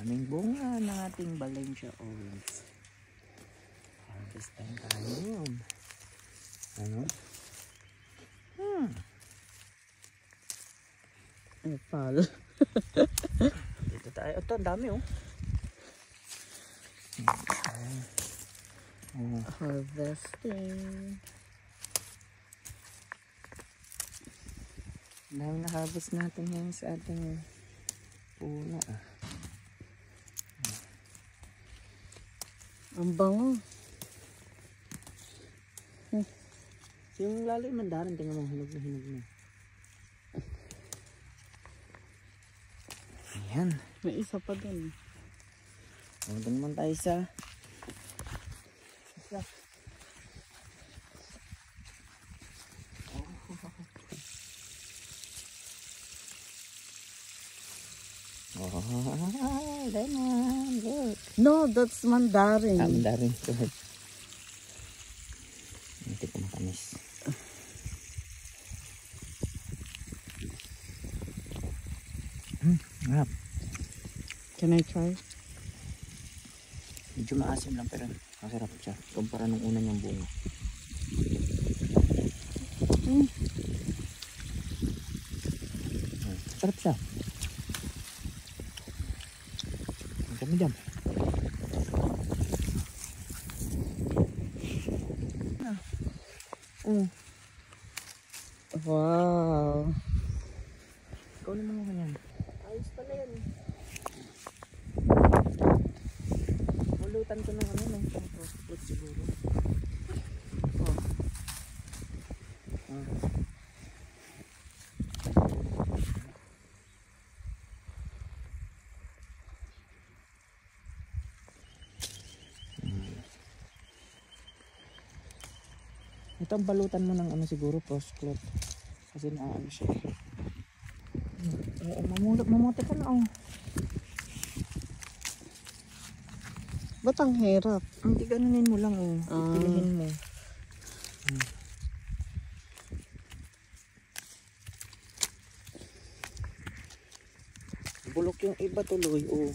Daming bunga ng ating Valencia orange. Harvest time tayo yun. Ano? Epal. Dito tayo. Ito, ang dami oh. Harvesting. Ang dami na-harvest natin ngayon sa ating pula. Ang bango. Yung lalo yung mandarin, tingnan mo, hinog na hinog na. Ayan. May isa pa dun. O, dun naman tayo sa oh, lemon, look. No, that's mandarin. Mandarin. Go ahead. Hindi ko makamis. Harap. Can I try? Medyo maasim lang pero masarap siya. Kumpara nung una niyang bunga. Masarap siya. Ang dami dyan. Wow. Ikaw naman mo kanyan. Ayos pala yan. Mulutan ko ng ano, ng pang-fruit siguro. Ito ang balutan mo ng ano siguro, post cloth. Kasi naano siya. Mamuti ka na oh. Ba't ang hirap? Hindi ganunin mo lang oh. Pilihin mo. Bulok yung iba tuloy oh.